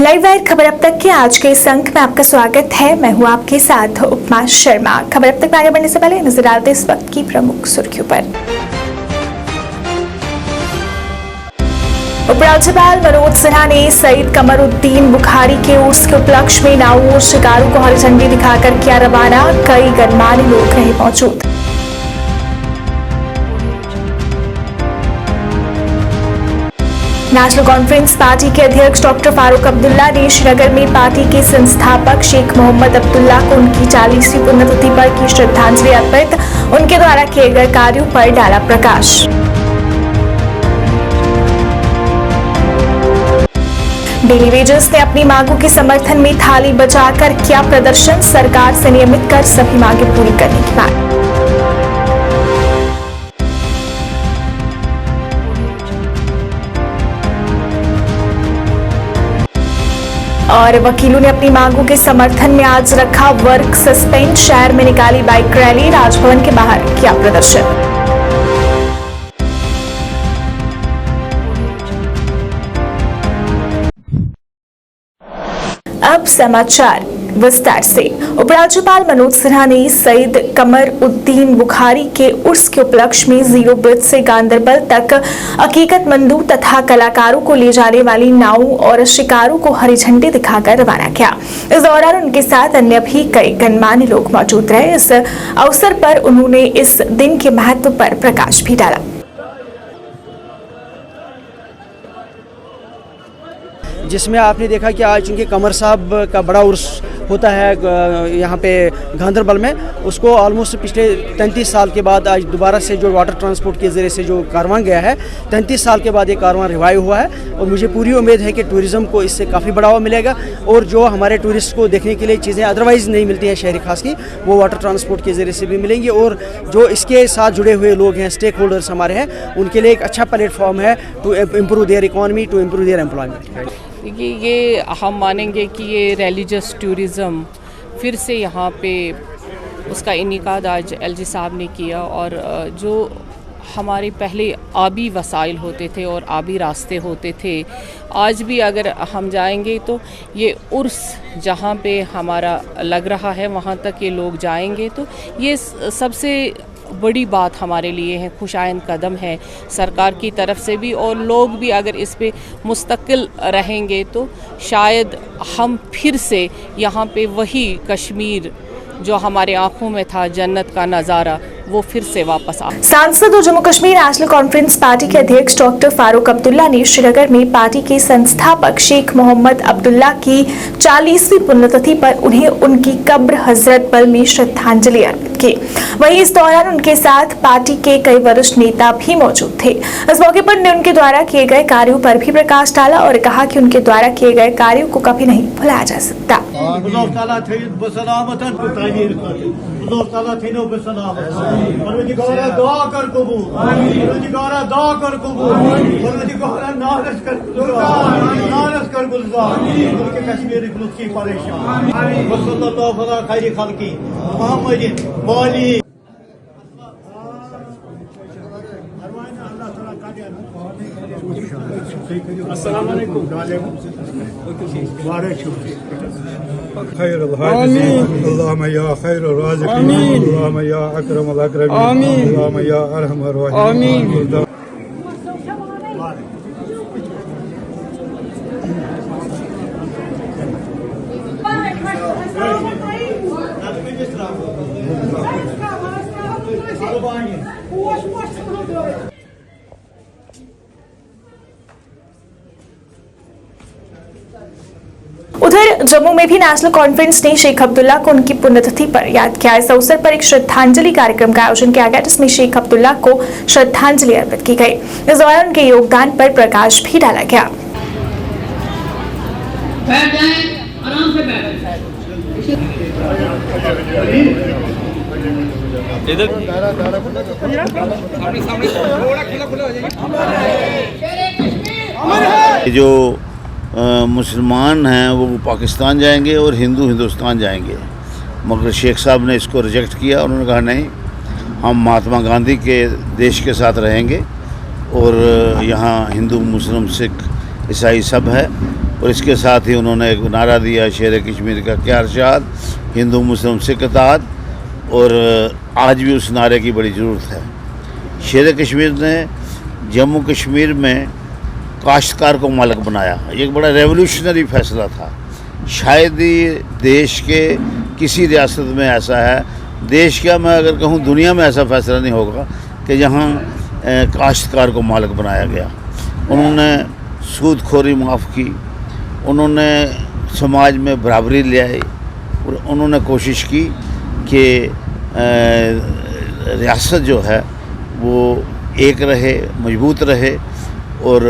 Live wire खबर अब तक के आज के इस अंक में आपका स्वागत है। मैं हूं आपके साथ उपमा शर्मा। खबर अब तक में आगे बढ़ने से पहले नजर डालते इस वक्त की प्रमुख सुर्खियों पर। उपराज्यपाल मनोज सिन्हा ने सईद कमरुद्दीन बुखारी के उर्स के उपलक्ष्य में नाऊ और शिकारों को हरी झंडी दिखाकर किया रवाना। कई गणमान्य लोग रहे मौजूद। नेशनल कॉन्फ्रेंस पार्टी के अध्यक्ष डॉक्टर फारूक अब्दुल्ला ने श्रीनगर में पार्टी के संस्थापक शेख मोहम्मद अब्दुल्ला को उनकी 40वीं पुण्यतिथि पर की श्रद्धांजलि अर्पित। उनके द्वारा किए गए कार्यों पर डाला प्रकाश। डेली वेजर्स ने अपनी मांगों के समर्थन में थाली बजाकर किया प्रदर्शन। सरकार से नियमित कर सभी मांगें पूरी करने की मांग। और वकीलों ने अपनी मांगों के समर्थन में आज रखा वर्क सस्पेंड। शहर में निकाली बाइक रैली। राजभवन के बाहर किया प्रदर्शन। अब समाचार विस्तार से। उपराज्यपाल मनोज सिन्हा ने सईद कमरुद्दीन बुखारी के उर्स के उपलक्ष्य में जीरो ब्रिज से गांदरबल तक अकीकतमंदों तथा कलाकारों को ले जाने वाली नाव और शिकारों को हरी झंडी दिखाकर रवाना किया। इस दौरान उनके साथ अन्य भी कई गणमान्य लोग मौजूद रहे। इस अवसर पर उन्होंने इस दिन के महत्व पर प्रकाश भी डाला। जिसमें आपने देखा कि आज चूँकि कमर साहब का बड़ा उर्स होता है यहाँ पे गांदरबल में, उसको ऑलमोस्ट पिछले 33 साल के बाद आज दोबारा से जो वाटर ट्रांसपोर्ट के ज़रिए से जो कारवां गया है, 33 साल के बाद ये कारवां रिवाइव हुआ है। और मुझे पूरी उम्मीद है कि टूरिज़्म को इससे काफ़ी बढ़ावा मिलेगा और जो हमारे टूरिस्ट को देखने के लिए चीज़ें अदरवाइज़ नहीं मिलती हैं शहरी खास की, वो वाटर ट्रांसपोर्ट के ज़रिए से भी मिलेंगी। और जो इसके साथ जुड़े हुए लोग हैं, स्टेक होल्डर्स हमारे हैं, उनके लिए एक अच्छा प्लेटफॉर्म है to improve their economy, to improve their employment. ये हम मानेंगे कि ये रिलीजियस टूरिज़म फिर से यहाँ पे उसका इनेकाद आज एलजी साहब ने किया। और जो हमारे पहले आबी वसाइल होते थे और आबी रास्ते होते थे, आज भी अगर हम जाएंगे तो ये उर्स जहाँ पे हमारा लग रहा है वहाँ तक ये लोग जाएंगे, तो ये सबसे बड़ी बात हमारे लिए है, खुशाइंद कदम है सरकार की तरफ से भी। और लोग भी अगर इस पे मुस्तकिल रहेंगे तो शायद हम फिर से यहाँ पे वही कश्मीर जो हमारे आंखों में था, जन्नत का नज़ारा, वो फिर से वापस आ। सांसद और Jammu Kashmir national conference party के अध्यक्ष डॉक्टर फारूक अब्दुल्ला ने श्रीनगर में पार्टी के संस्थापक शेख मोहम्मद अब्दुल्ला की 40वीं पुण्यतिथि पर उन्हें उनकी कब्र हजरत बल में श्रद्धांजलि अर्पित की। वहीं इस दौरान उनके साथ पार्टी के कई वरिष्ठ नेता भी मौजूद थे। इस मौके पर उन्होंने उनके द्वारा किए गए कार्यों पर भी प्रकाश डाला और कहा कि उनके द्वारा किए गए कार्यों को कभी नहीं भुलाया जा सकता। खैर अल्लाहुम्मा या खैर राज़िक़ीन अल्लाहुम्मा या अकरम अल-अकरमीन अल्लाहुम्मा या अरहमर राहिमीन। उधर जम्मू में भी नेशनल कॉन्फ्रेंस ने शेख अब्दुल्ला को उनकी पुण्यतिथि पर याद किया। इस अवसर पर एक श्रद्धांजलि कार्यक्रम का आयोजन किया गया, जिसमें शेख अब्दुल्ला को श्रद्धांजलि अर्पित की गई। इस दौरान उनके योगदान पर प्रकाश भी डाला गया। आराम से जो मुसलमान हैं वो पाकिस्तान जाएंगे और हिंदू हिंदुस्तान जाएंगे, मगर शेख साहब ने इसको रिजेक्ट किया। उन्होंने कहा नहीं, हम महात्मा गांधी के देश के साथ रहेंगे और यहाँ हिंदू मुस्लिम सिख ईसाई सब है और इसके साथ ही उन्होंने एक नारा दिया, शेर कश्मीर का क्या इरशाद, हिंदू मुस्लिम सिख इत्तेहाद, और आज भी उस नारे की बड़ी ज़रूरत है। शेर कश्मीर ने जम्मू कश्मीर में काश्तकार को मालिक बनाया। एक बड़ा रेवोल्यूशनरी फैसला था। शायद ही देश के किसी रियासत में ऐसा है, देश क्या मैं अगर कहूँ दुनिया में ऐसा फैसला नहीं होगा कि जहाँ काश्तकार को मालिक बनाया गया। उन्होंने सूदखोरी माफ़ की, उन्होंने समाज में बराबरी ले आई और उन्होंने कोशिश की कि रियासत जो है वो एक रहे, मजबूत रहे, और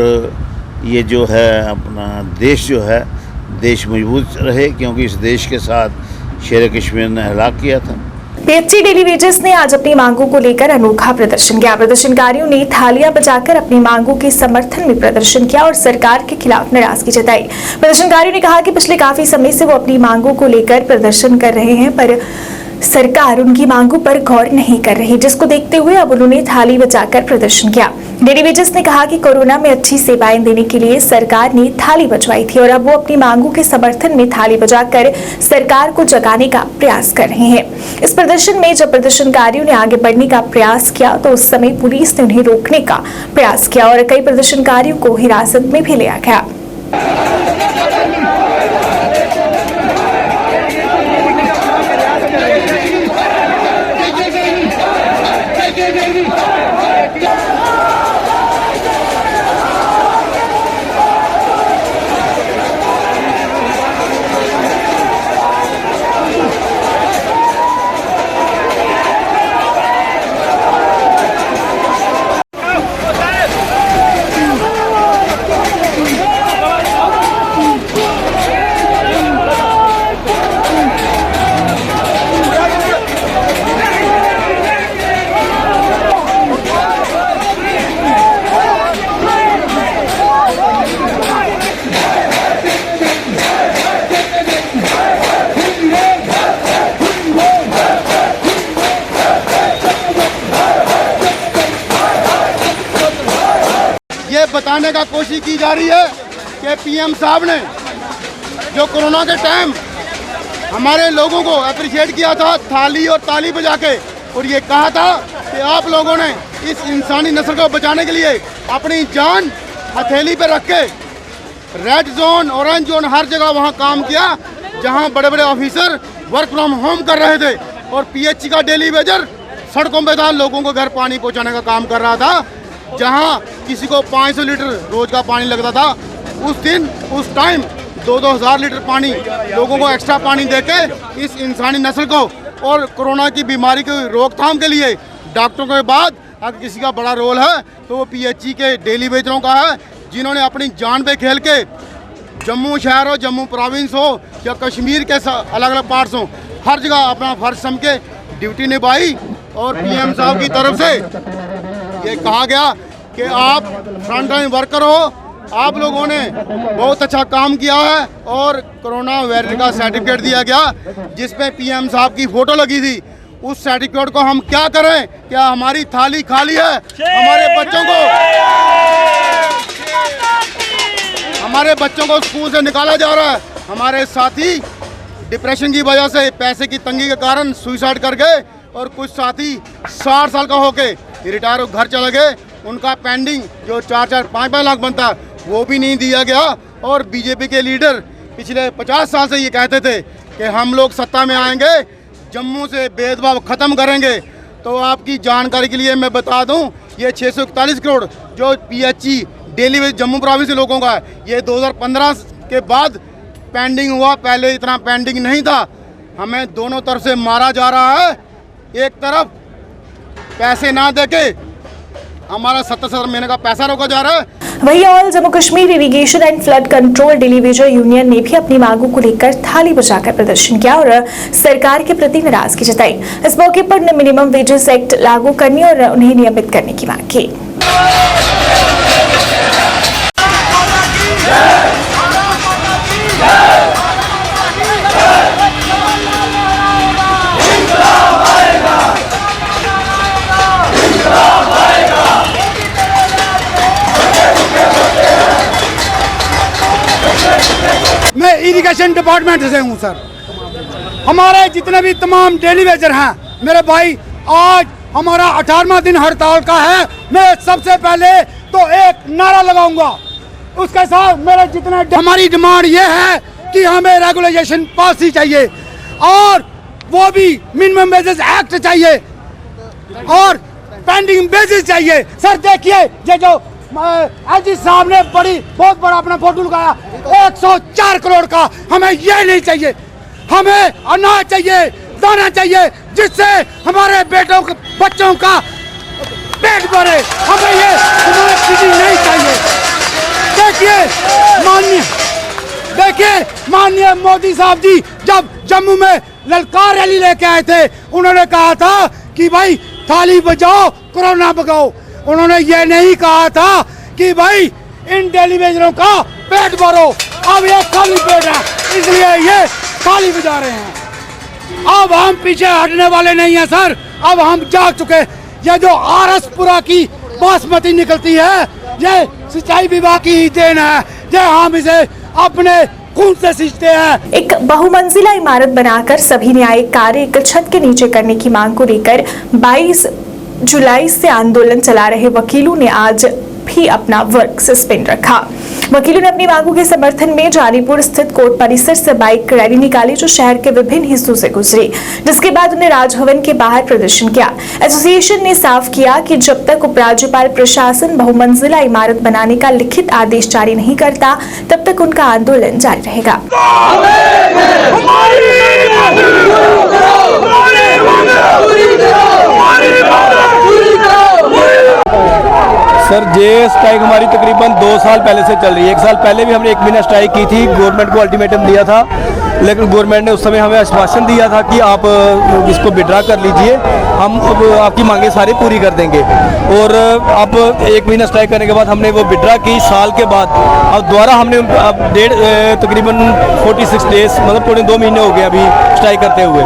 ये जो है अपना देश जो है देश मजबूत रहे, क्योंकि इस देश के साथ शेर कश्मीर ने हलाक किया था। पीएचई डेली वेजेस ने आज अपनी मांगों को लेकर अनोखा प्रदर्शन किया। प्रदर्शनकारियों ने थालियां बजाकर अपनी मांगों के समर्थन में प्रदर्शन किया और सरकार के खिलाफ नाराजगी जताई। प्रदर्शनकारियों ने कहा कि पिछले काफी समय से वो अपनी मांगों को लेकर प्रदर्शन कर रहे हैं, पर सरकार उनकी मांगों पर गौर नहीं कर रही, जिसको देखते हुए अब उन्होंने थाली बजाकर प्रदर्शन किया। डेली वेजेस ने कहा कि कोरोना में अच्छी सेवाएं देने के लिए सरकार ने थाली बजवाई थी और अब वो अपनी मांगों के समर्थन में थाली बजाकर सरकार को जगाने का प्रयास कर रहे हैं। इस प्रदर्शन में जब प्रदर्शनकारियों ने आगे बढ़ने का प्रयास किया तो उस समय पुलिस ने उन्हें रोकने का प्रयास किया और कई प्रदर्शनकारियों को हिरासत में भी लिया गया। ये बताने का कोशिश की जा रही है कि पीएम साहब ने जो कोरोना के टाइम हमारे लोगों को अप्रिशिएट किया था थाली और ताली बजा के, और ये कहा था कि आप लोगों ने इस इंसानी नस्ल को बचाने के लिए अपनी जान हथेली पे रख के रेड जोन, ऑरेंज जोन, हर जगह वहाँ काम किया जहाँ बड़े बड़े ऑफिसर वर्क फ्रॉम होम कर रहे थे, और पीएचई का डेली वेजर सड़कों पे था, लोगों को घर पानी पहुँचाने का काम कर रहा था। जहाँ किसी को 500 लीटर रोज का पानी लगता था, उस दिन उस टाइम 2-2 हज़ार लीटर पानी लोगों को एक्स्ट्रा पानी देके इस इंसानी नस्ल को और कोरोना की बीमारी की रोकथाम के लिए डॉक्टरों के बाद अगर किसी का बड़ा रोल है तो वो पीएचई के डेली वेजरों का है, जिन्होंने अपनी जान पे खेल के जम्मू शहर हो, जम्मू प्रोविंस हो या कश्मीर के अलग अलग पार्ट्स हो, हर जगह अपना फर्ज समझ के ड्यूटी निभाई। और पीएम साहब की तरफ से ये कहा गया कि आप फ्रंट लाइन वर्कर हो, आप लोगों ने बहुत अच्छा काम किया है, और कोरोना वॉरियर का सर्टिफिकेट दिया गया जिसमें पीएम साहब की फ़ोटो लगी थी। उस सर्टिफिकेट को हम क्या करें? क्या हमारी थाली खाली है? हमारे बच्चों को स्कूल से निकाला जा रहा है। हमारे साथी डिप्रेशन की वजह से, पैसे की तंगी के कारण सुसाइड कर गए, और कुछ साथी 60 साल का होके रिटायर हो घर चले गए। उनका पेंडिंग जो 4-4, 5-5 लाख बनता वो भी नहीं दिया गया। और बीजेपी के लीडर पिछले 50 साल से ये कहते थे कि हम लोग सत्ता में आएंगे, जम्मू से भेदभाव ख़त्म करेंगे। तो आपकी जानकारी के लिए मैं बता दूं, ये 641 करोड़ जो PHE daily veg Jammu province के लोगों का है, ये 2015 के बाद पेंडिंग हुआ, पहले इतना पेंडिंग नहीं था। हमें दोनों तरफ से मारा जा रहा है। एक तरफ पैसे ना देके हमारा 70 महीने का पैसा रोका जा रहा है। वहीं all Jammu Kashmir irrigation and flood control daily Vaser union ने भी अपनी मांगों को लेकर थाली बजाकर प्रदर्शन किया और सरकार के प्रति नाराजगी जताई। इस मौके पर मिनिमम वेजेस एक्ट लागू करने और उन्हें नियमित करने की मांग की। एजुकेशन डिपार्टमेंट से हूँ सर। हमारे जितने भी तमाम डेली वेजर हैं मेरे भाई, आज हमारा 18वां दिन हड़ताल का है। मैं सबसे पहले तो एक नारा लगाऊंगा, उसके साथ मेरे जितने हमारी डिमांड ये है कि हमें रेगुलेशन पॉलिसी चाहिए और वो भी मिनिमम वेजेस एक्ट चाहिए और पेंडिंग बेसिस चाहिए। सर देखिए ये जो एलजी साहब ने बहुत बड़ा अपना फोटो लगाया 104 करोड़ का, हमें ये नहीं चाहिए। हमें अनाज चाहिए, दाना चाहिए, जिससे हमारे बच्चों का पेट भरे। हमें ये चीजें नहीं चाहिए। देखिए माननीय मोदी साहब जी जब जम्मू में ललकार रैली लेके आए थे, उन्होंने कहा था कि भाई थाली बजाओ कोरोना भगाओ। उन्होंने ये नहीं कहा था कि भाई इन डेली वेजरों का पेट भरो। अब ये खाली पेट है, इसलिए ये थाली बजा रहे हैं। अब हम पीछे हटने वाले नहीं हैं सर, अब हम जाग चुके। ये जो आरसपुरा की बासमती निकलती है, ये सिंचाई विभाग की ही देन है, ये हम इसे अपने खून से सींचते हैं। एक बहुमंजिला इमारत बनाकर सभी न्यायिक कार्य एक छत के नीचे करने की मांग को लेकर 22 जुलाई से आंदोलन चला रहे वकीलों ने आज भी अपना वर्क सस्पेंड रखा। वकीलों ने अपनी मांगों के समर्थन में जानीपुर स्थित कोर्ट परिसर से बाइक रैली निकाली जो शहर के विभिन्न हिस्सों से गुजरी, जिसके बाद उन्हें राजभवन के बाहर प्रदर्शन किया। एसोसिएशन ने साफ किया कि जब तक उपराज्यपाल प्रशासन बहुमंजिला इमारत बनाने का लिखित आदेश जारी नहीं करता तब तक उनका आंदोलन जारी रहेगा। सर ये स्ट्राइक हमारी तकरीबन 2 साल पहले से चल रही है। 1 साल पहले भी हमने 1 महीना स्ट्राइक की थी, गवर्नमेंट को अल्टीमेटम दिया था, लेकिन गवर्नमेंट ने उस समय हमें आश्वासन दिया था कि आप इसको विड्रा कर लीजिए, हम आपकी मांगे सारी पूरी कर देंगे। और अब 1 महीना स्ट्राइक करने के बाद हमने वो विड्रा की। साल के बाद अब दोबारा हमने तकरीबन 46 डेज मतलब पौने 2 महीने हो गए अभी स्ट्राइक करते हुए,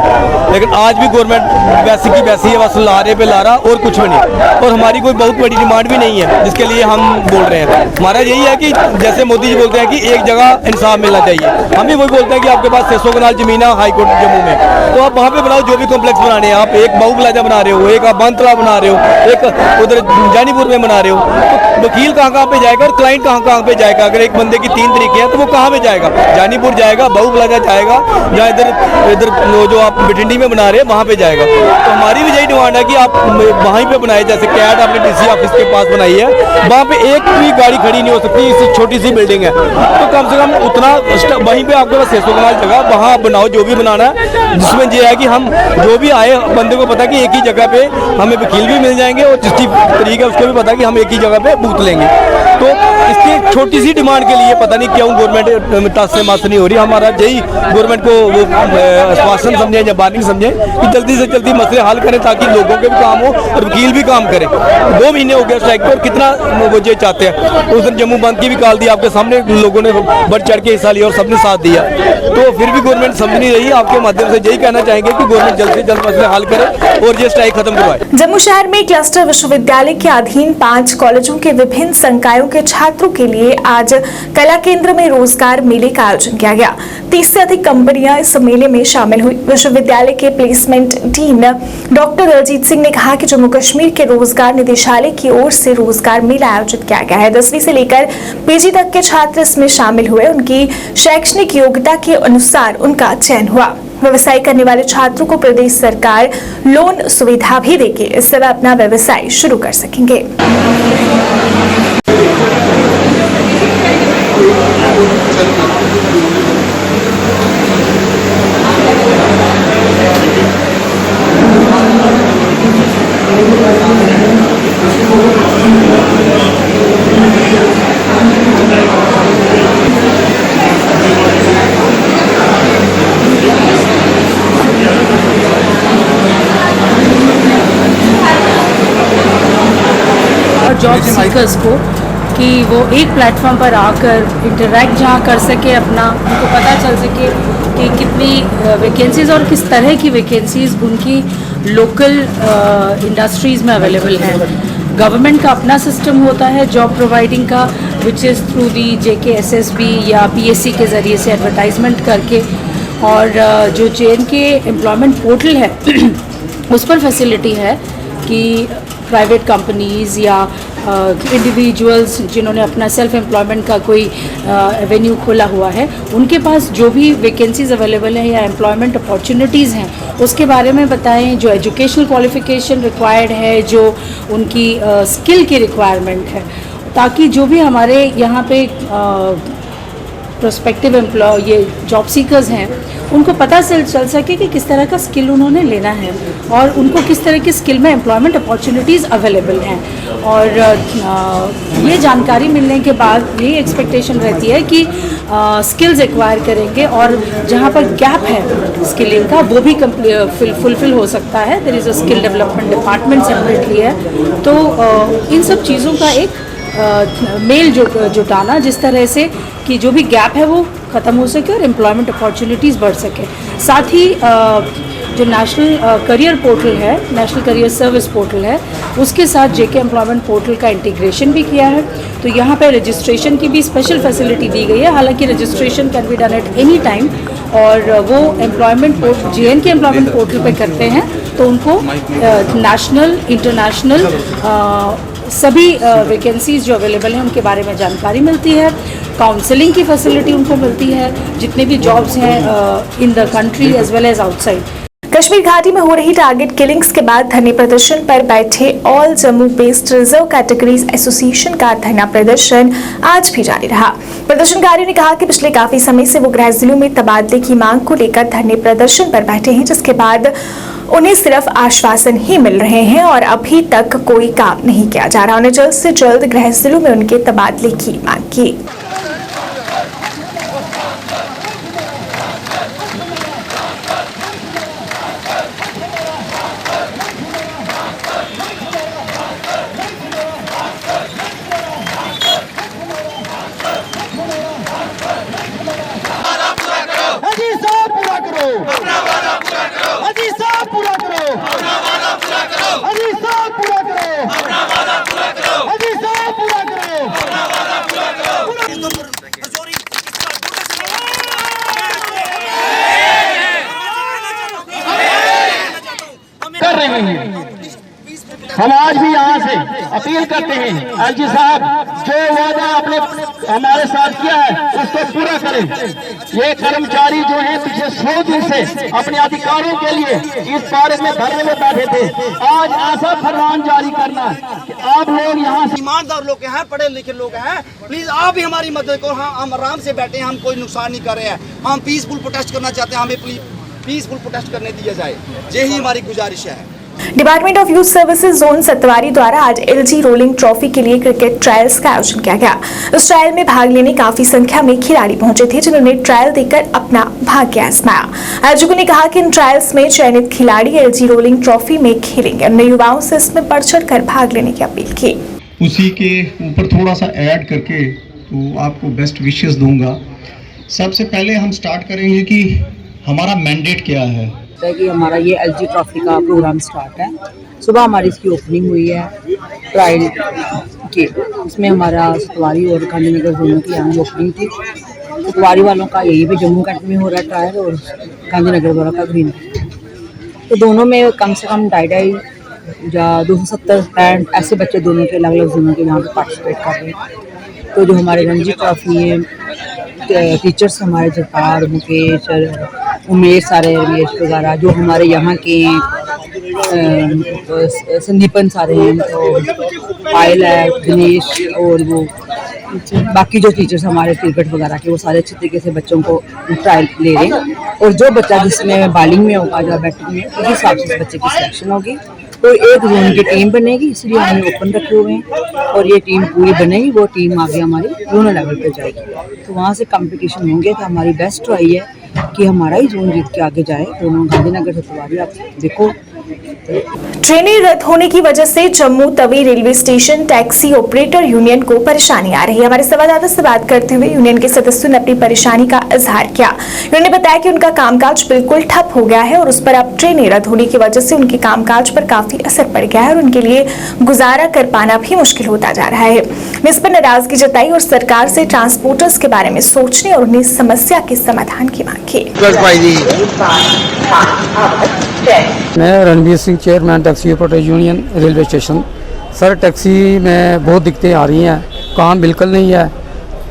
लेकिन आज भी गवर्नमेंट वैसी की वैसी है, बस लारे पे लारा और कुछ भी नहीं। और हमारी कोई बहुत बड़ी डिमांड भी नहीं है जिसके लिए हम बोल रहे हैं। हमारा यही है कि जैसे मोदी जी बोलते हैं कि एक जगह इंसाफ मिलना चाहिए, हम भी वही बोलते हैं कि आपके पास 600 कनाल जमीन है हाई कोर्ट जम्मू में, तो आप वहाँ पे बनाओ जो भी कॉम्प्लेक्स बनाने हैं। आप एक बाहू प्लाजा बना रहे हो, एक आप बांतला बना रहे हो, एक उधर जानीपुर में बना रहे हो, तो वकील कहाँ पे जाएगा और क्लाइंट कहाँ पे जाएगा? अगर एक बंदे की 3 तरीके हैं तो वो कहाँ पे जाएगा? जानीपुर जाएगा, बाहू प्लाजा जाएगा, या इधर जो आप बिटिंडी में बना रहे हैं वहाँ पे जाएगा। तो हमारी भी यही डिमांड है कि आप वहीं पे बनाए, जैसे कैट आपने डीसी ऑफिस के पास बनाई है, वहाँ पे एक भी गाड़ी खड़ी नहीं हो सकती, इसी छोटी सी बिल्डिंग है, तो कम से कम उतना वहीं पे आपके पास 600 कनाल जगह, वहाँ आप बनाओ जो भी बनाना है, जिसमें ये है कि हम जो भी आए बंदे को पता है कि एक ही जगह पे हमें वकील भी मिल जाएंगे और जिसकी तरीके है उसको भी पता है कि हम एक ही जगह पे बूथ लेंगे। तो इसकी छोटी सी डिमांड के लिए पता नहीं क्यों गवर्नमेंट टस से मस नहीं हो रही। हमारा यही गवर्नमेंट को वो आश्वासन समझे या वार्निंग समझे कि जल्दी से जल्दी मसले हल करें ताकि लोगों के भी काम हो और वकील भी काम करें। 2 महीने हो गए स्ट्राइक पे और कितना वो ये चाहते हैं। उस दिन जम्मू बंद की भी कॉल दी, आपके सामने लोगों ने बढ़ चढ़ के हिस्सा लिया और सबने साथ दिया, तो फिर भी गवर्नमेंट समझ नहीं रही। आपके माध्यम से यही कहना चाहेंगे कि गवर्नमेंट जल्द से जल्द मसले हल करे और ये स्ट्राइक खत्म करवाए। जम्मू शहर में क्लस्टर विश्वविद्यालय के अधीन 5 कॉलेजों के विभिन्न संकायों के छात्रों के लिए आज कला केंद्र में रोजगार मेले का आयोजन किया गया। 30 से अधिक कंपनियां इस मेले में शामिल हुई। विश्वविद्यालय के placement dean doctor Daljeet Singh ने कहा कि जम्मू कश्मीर के रोजगार निदेशालय की ओर से रोजगार मेला आयोजित किया गया है। 10वीं से लेकर पीजी तक के छात्र इसमें शामिल हुए। उनकी शैक्षणिक योग्यता के अनुसार उनका चयन हुआ। व्यवसाय करने वाले छात्रों को प्रदेश सरकार लोन सुविधा भी देगी, इससे वे अपना व्यवसाय शुरू कर सकेंगे। जॉब सीकर्स को कि वो एक प्लेटफॉर्म पर आकर इंटरैक्ट जहाँ कर सके, अपना उनको पता चल सके कि कितनी वैकेंसीज़ और किस तरह की वैकेंसीज़ उनकी लोकल इंडस्ट्रीज़ में अवेलेबल हैं। गवर्नमेंट का अपना सिस्टम होता है जॉब प्रोवाइडिंग का, which is through the JKSSB या PSC के ज़रिए से एडवर्टाइजमेंट करके, और जो JNK एम्प्लॉयमेंट पोर्टल है उस पर फैसिलिटी है कि प्राइवेट कंपनीज़ या इंडिविजुअल्स जिन्होंने अपना सेल्फ एम्प्लॉयमेंट का कोई एवेन्यू खोला हुआ है, उनके पास जो भी वैकेंसीज अवेलेबल हैं या एम्प्लॉयमेंट अपॉर्चुनिटीज़ हैं उसके बारे में बताएं, जो एजुकेशनल क्वालिफिकेशन रिक्वायर्ड है, जो उनकी स्किल की रिक्वायरमेंट है, ताकि जो भी हमारे यहाँ पे प्रोस्पेक्टिव एम्प्लॉय ये जॉब सीकर्स हैं उनको पता चल सके कि किस तरह का स्किल उन्होंने लेना है और उनको किस तरह की स्किल में एम्प्लॉयमेंट अपॉर्चुनिटीज़ अवेलेबल हैं। और ये जानकारी मिलने के बाद यही एक्सपेक्टेशन रहती है कि स्किल्स एक्वायर करेंगे और जहाँ पर गैप है स्किलिंग का वो भी फुलफिल हो सकता है। There is a skill development department separately है, तो इन सब चीज़ों का एक मेल जुटाना जिस तरह से कि जो भी गैप है वो ख़त्म हो सके और एम्प्लॉयमेंट अपॉर्चुनिटीज़ बढ़ सके। साथ ही जो नेशनल करियर पोर्टल है, नेशनल करियर सर्विस पोर्टल है, उसके साथ JK एम्प्लॉयमेंट पोर्टल का इंटीग्रेशन भी किया है, तो यहाँ पे रजिस्ट्रेशन की भी स्पेशल फैसिलिटी दी गई है। हालांकि registration can be done at any time, और वो एम्प्लॉयमेंट JNK एम्प्लॉयमेंट पोर्टल पे करते हैं तो उनको नेशनल इंटरनेशनल सभी वैकेंसीज जो अवेलेबल हैं उनके बारे में जानकारी मिलती है। काउंसलिंग की फैसिलिटी उनको मिलती है, जितने भी जॉब्स हैं in the country as well as outside. Kashmir घाटी में हो रही टारगेट किलिंग्स के बाद धरने प्रदर्शन पर बैठे all Jammu based reserve categories association का धरना प्रदर्शन आज भी जारी रहा। प्रदर्शनकारियों ने कहा कि पिछले काफी समय से वो गृह जिलों में तबादले की मांग को लेकर धरने प्रदर्शन पर बैठे हैं, जिसके बाद उन्हें सिर्फ आश्वासन ही मिल रहे हैं और अभी तक कोई काम नहीं किया जा रहा। उन्हें जल्द से जल्द गृह जिलों में उनके तबादले की मांग की। हम आज भी यहाँ से अपील करते हैं LG साहब, जो वादा आपने हमारे साथ किया है उसको पूरा करें। ये कर्मचारी जो हैं पिछले 100 दिन से अपने अधिकारों के लिए इस पार्क में धरने में बैठे थे, आज ऐसा फरमान जारी करना कि आप लोग यहाँ से ईमानदार लोग हैं, पढ़े लिखे लोग हैं, प्लीज आप भी हमारी मदद करो। हम आराम से बैठे हैं, हम कोई नुकसान नहीं कर रहे हैं, हम पीसफुल प्रोटेस्ट करना चाहते हैं, हमें पीसफुल प्रोटेस्ट करने दिया जाए, यही हमारी गुजारिश है। Department of youth services zone Satwari द्वारा आज LG रोलिंग ट्रॉफी के लिए क्रिकेट ट्रायल्स का आयोजन किया गया। इस ट्रायल में भाग लेने काफी संख्या में खिलाड़ी पहुंचे थे, जिन्होंने ट्रायल देकर अपना भाग्य आजमाया। आयोजकों ने कहा कि इन ट्रायल्स में चयनित खिलाड़ी LG रोलिंग ट्रॉफी में खेलेंगे। उन्होंने युवाओं से इसमें बढ़ चढ़ कर भाग लेने की अपील की। उसी के ऊपर थोड़ा सा ऐड करके तो आपको बेस्ट विशेस दूंगा। सबसे पहले हम स्टार्ट करेंगे कि हमारा मैंडेट क्या है। कि हमारा ये LG ट्रॉफी का प्रोग्राम स्टार्ट है। सुबह हमारी इसकी ओपनिंग हुई है ट्रायल की, इसमें हमारा सतवारी और गांधीनगर जोनों की यहाँ ओपनिंग थी। सतवारी वालों का यही भी जम्मू कैंट में हो रहा है ट्रायल, और गांधीनगर वालों का ग्रीन। तो दोनों में कम से कम 250 या 270 ऐसे बच्चे दोनों के अलग अलग जोनों के यहाँ पे पार्टिसिपेट कर रहे हैं। तो जो हमारे रणजी ट्रॉफी है, टीचर्स हमारे जगपाल, मुकेश, उमेश, सारे रमेश वगैरह जो हमारे यहाँ के संदीपन सारे हैं, तो पायल है, दिनेश, और वो बाकी जो टीचर्स हमारे क्रिकेट वगैरह के, वो सारे अच्छे तरीके से बच्चों को ट्रायल ले रहे हैं। और जो बच्चा जिसमें बॉलिंग में होगा या बैटिंग में, उस हिसाब से बच्चे की सिलेक्शन होगी। तो एक जोन की टीम बनेगी, इसलिए हमने ओपन रखे हुए हैं, और ये टीम पूरी बनेगी, वो टीम आगे हमारी जोनल लेवल पे जाएगी। तो वहाँ से कंपटीशन होंगे। तो हमारी बेस्ट ट्राई है कि हमारा ही जोन जीत के आगे जाए। दोनों गांधीनगर सतवारी, आप देखो ट्रेनें रद्द होने की वजह से Jammu Tawi railway station taxi operator union को परेशानी आ रही है। हमारे संवाददाता से बात करते हुए यूनियन के सदस्यों ने अपनी परेशानी का इजहार किया। उन्होंने बताया कि उनका कामकाज बिल्कुल ठप हो गया है और उस पर अब ट्रेनें रद्द होने की वजह से उनके कामकाज पर काफी असर पड़ गया है और उनके लिए गुजारा कर पाना भी मुश्किल होता जा रहा है। इस पर नाराजगी जताई और सरकार से ट्रांसपोर्टर्स के बारे में सोचने और उन्हें समस्या के समाधान की मांग की। मैं Ranbir Singh, chairman taxi operator union railway station. Sir, taxi में बहुत दिक्कतें आ रही हैं, काम बिल्कुल नहीं है।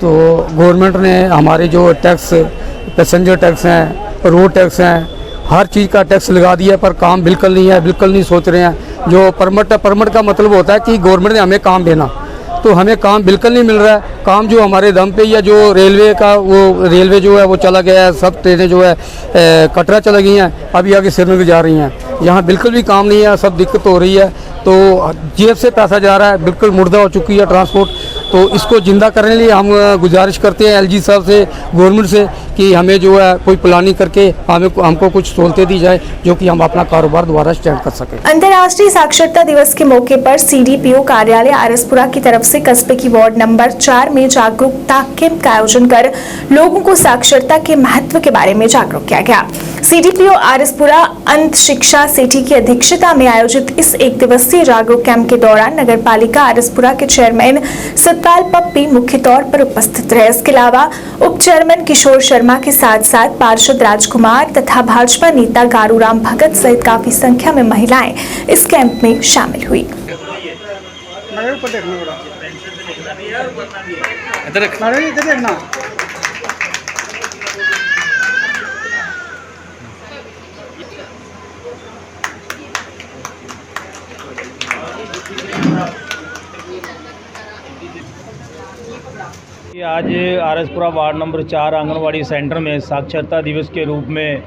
तो गवर्नमेंट ने हमारे जो टैक्स, पैसेंजर टैक्स हैं, रोड टैक्स हैं, हर चीज़ का टैक्स लगा दिया पर काम बिल्कुल नहीं है, बिल्कुल नहीं सोच रहे हैं। जो परमिट का मतलब होता है कि गवर्नमेंट ने हमें काम देना, तो हमें काम बिल्कुल नहीं मिल रहा है। काम जो हमारे दम पे, या जो रेलवे का, वो रेलवे जो है वो चला गया है, सब ट्रेनें जो है कटरा चला गई हैं, अभी आगे श्रीनगर जा रही हैं। यहाँ बिल्कुल भी काम नहीं है, सब दिक्कत हो रही है। तो जेब से पैसा जा रहा है, बिल्कुल मुर्दा हो चुकी है ट्रांसपोर्ट। तो इसको ज़िंदा करने के लिए हम गुजारिश करते हैं एलजी साहब से, गवर्नमेंट से, कि हमें जो है कोई प्लानिंग करके हमको कुछ सहूलतें दी जाए जो कि हम अपना कारोबार दोबारा स्टार्ट कर सकें। अंतर्राष्ट्रीय साक्षरता दिवस के मौके पर सीडीपीओ कार्यालय आरएसपुरा की तरफ से कस्बे की वार्ड नंबर 4 में जागरूकता कैंप का आयोजन कर लोगों को साक्षरता के महत्व के बारे में जागरूक किया गया। सीडीपीओ आरएसपुरा अंत शिक्षा सेठी की अध्यक्षता में आयोजित इस एक दिवसीय जागरूक कैंप के दौरान नगर पालिका आरएसपुरा के चेयरमैन सतपाल पप्पी मुख्य तौर पर उपस्थित रहे। इसके अलावा उप चेयरमैन किशोर शर्मा के साथ साथ पार्षद राजकुमार तथा भाजपा नेता गारूराम भगत सहित काफी संख्या में महिलाएं इस कैंप में शामिल हुई। आज RS Pura ward number 4 anganwadi centre में साक्षरता दिवस के रूप में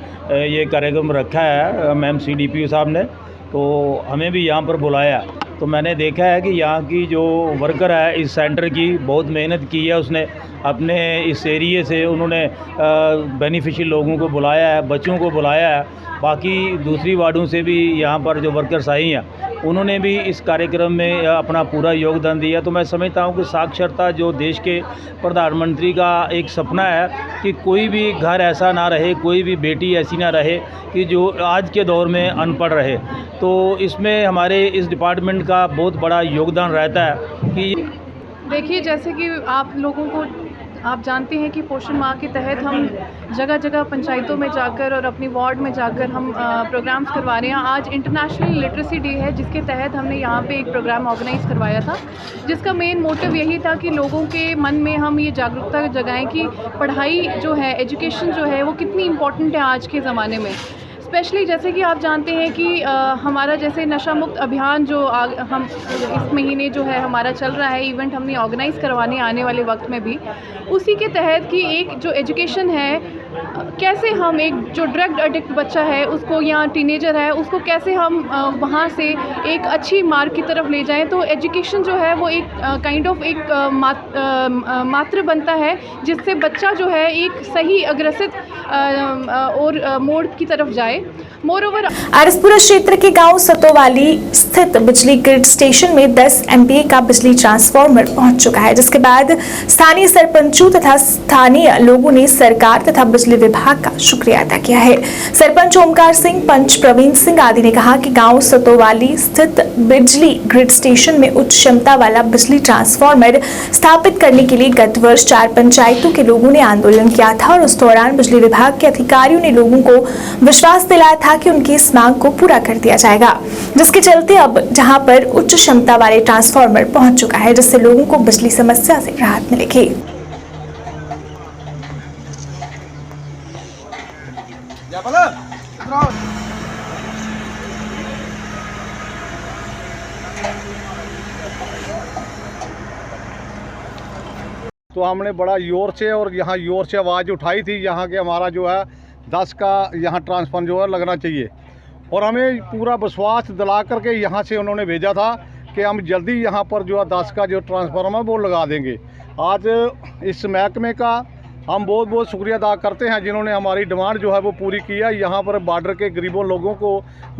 ये कार्यक्रम रखा है मैम सीडीपीओ साहब ने। तो हमें भी यहाँ पर बुलाया, तो मैंने देखा है कि यहाँ की जो वर्कर है इस सेंटर की बहुत मेहनत की है। उसने अपने इस एरिए से उन्होंने बेनिफिशियल लोगों को बुलाया है, बच्चों को बुलाया है। बाकी दूसरी वार्डों से भी यहाँ पर जो वर्कर्स आई हैं उन्होंने भी इस कार्यक्रम में अपना पूरा योगदान दिया। तो मैं समझता हूँ कि साक्षरता जो देश के प्रधानमंत्री का एक सपना है कि कोई भी घर ऐसा ना रहे, कोई भी बेटी ऐसी ना रहे कि जो आज के दौर में अनपढ़ रहे। तो इसमें हमारे इस डिपार्टमेंट का बहुत बड़ा योगदान रहता है कि देखिए, जैसे कि आप जानते हैं कि पोषण माह के तहत हम जगह जगह पंचायतों में जाकर और अपनी वार्ड में जाकर हम प्रोग्राम्स करवा रहे हैं। आज इंटरनेशनल लिटरेसी डे है, जिसके तहत हमने यहाँ पे एक प्रोग्राम ऑर्गेनाइज़ करवाया था, जिसका मेन मोटिव यही था कि लोगों के मन में हम ये जागरूकता जगाएं कि पढ़ाई जो है, एजुकेशन जो है, वो कितनी इम्पोर्टेंट है आज के ज़माने में। स्पेशली जैसे कि आप जानते हैं कि हमारा जैसे नशा मुक्त अभियान जो हम इस महीने जो है हमारा चल रहा है, इवेंट हमने ऑर्गेनाइज़ करवाने आने वाले वक्त में भी, उसी के तहत कि एक जो एजुकेशन है, कैसे हम एक जो ड्रग एडिक्ट बच्चा है उसको या टीनेजर है उसको कैसे हम वहाँ से एक अच्छी मार्ग की तरफ ले जाएं। तो एजुकेशन जो है वो एक काइंड ऑफ एक मात्र बनता है जिससे बच्चा जो है एक सही अग्रसित और मोड़ की तरफ जाए। मोरओवर आरएसपुरा क्षेत्र के गांव सतोवाली स्थित बिजली ग्रिड स्टेशन में 10 एमपीए का बिजली ट्रांसफार्मर पहुंच चुका है, जिसके बाद स्थानीय सरपंचों तथा स्थानीय लोगों ने सरकार तथा बिजली विभाग का शुक्रिया अदा किया है। सरपंच ओमकार सिंह, पंच प्रवीण सिंह आदि ने कहा कि गांव सतोवाली स्थित बिजली ग्रिड स्टेशन में उच्च क्षमता वाला बिजली ट्रांसफार्मर स्थापित करने के लिए गत वर्ष 4 पंचायतों के लोगों ने आंदोलन किया था और उस दौरान बिजली विभाग के अधिकारियों ने लोगों को विश्वास दिलाया था कि उनकी इस मांग को पूरा कर दिया जाएगा, जिसके चलते अब जहां पर उच्च क्षमता वाले ट्रांसफार्मर पहुंच चुका है, जिससे लोगों को बिजली समस्या से राहत मिलेगी। तो हमने बड़ा जोर से और यहाँ जोर से आवाज़ उठाई थी यहाँ के हमारा जो है 10 का यहाँ ट्रांसफार्मर जो है लगना चाहिए, और हमें पूरा विश्वास दिला करके यहाँ से उन्होंने भेजा था कि हम जल्दी यहाँ पर जो है 10 का जो ट्रांसफार्मर वो लगा देंगे। आज इस महकमे का हम बहुत बहुत शुक्रिया अदा करते हैं जिन्होंने हमारी डिमांड जो है वो पूरी की है। यहाँ पर बॉर्डर के गरीबों लोगों को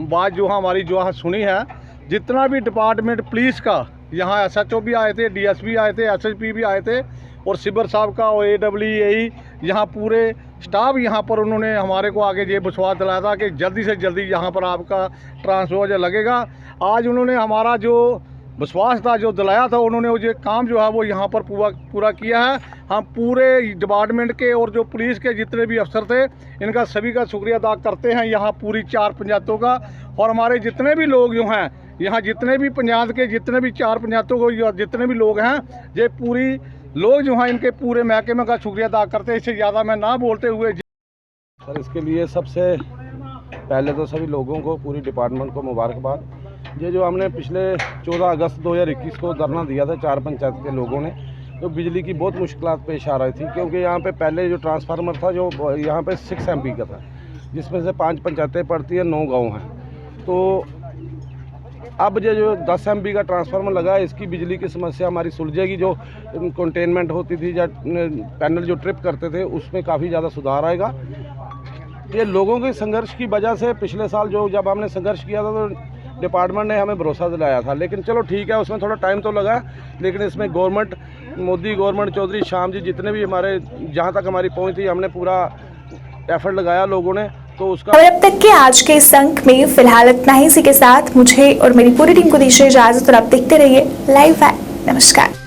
बात जो हमारी जो है सुनी है। जितना भी डिपार्टमेंट पुलिस का, यहाँ SHO भी आए थे, DSP आए थे, SHP भी आए थे और सिबर साहब का और AWE यहाँ पूरे स्टाफ यहाँ पर उन्होंने हमारे को आगे ये विश्वास दिलाया था कि जल्दी से जल्दी यहाँ पर आपका ट्रांसफर लगेगा। आज उन्होंने हमारा जो विश्वास था, जो दिलाया था, उन्होंने वो ये काम जो है वो यहाँ पर पूरा किया है। हम पूरे डिपार्टमेंट के और जो पुलिस के जितने भी अफसर थे, इनका सभी का शुक्रिया अदा करते हैं यहाँ पूरी 4 पंचायतों का। और हमारे जितने भी लोग जो हैं यहाँ, जितने भी पंचायत के जितने भी 4 पंचायतों को जितने भी लोग हैं, ये पूरी लोग जो हैं इनके पूरे महकमे का शुक्रिया अदा करते हैं। इससे ज़्यादा मैं ना बोलते हुए सर, इसके लिए सबसे पहले तो सभी लोगों को, पूरी डिपार्टमेंट को मुबारकबाद। ये जो हमने पिछले 14 अगस्त 2021 को धरना दिया था 4 पंचायत के लोगों ने, तो बिजली की बहुत मुश्किलात पेश आ रही थी, क्योंकि यहाँ पे पहले जो ट्रांसफार्मर था जो यहाँ पे 6 MB का था, जिसमें से 5 पंचायतें पड़ती हैं, 9 गाँव हैं। तो अब जो 10 MB का ट्रांसफार्मर लगा है, इसकी बिजली की समस्या हमारी सुलझेगी। जो कंटेनमेंट होती थी या पैनल जो ट्रिप करते थे, उसमें काफ़ी ज़्यादा सुधार आएगा। ये लोगों के संघर्ष की वजह से पिछले साल जब हमने संघर्ष किया था तो डिपार्टमेंट ने हमें भरोसा दिलाया था, लेकिन चलो ठीक है, उसमें थोड़ा टाइम तो लगा, लेकिन इसमें गवर्नमेंट, मोदी गवर्नमेंट, चौधरी श्याम जी, जितने भी हमारे जहाँ तक हमारी पहुँच थी, हमने पूरा एफर्ट लगाया लोगों ने, तो उसका। और अब तक के आज के इस अंक में फिलहाल इतना ही। इसी के साथ मुझे और मेरी पूरी टीम को दीजिए इजाजत और आप देखते रहिए लाइव है। नमस्कार।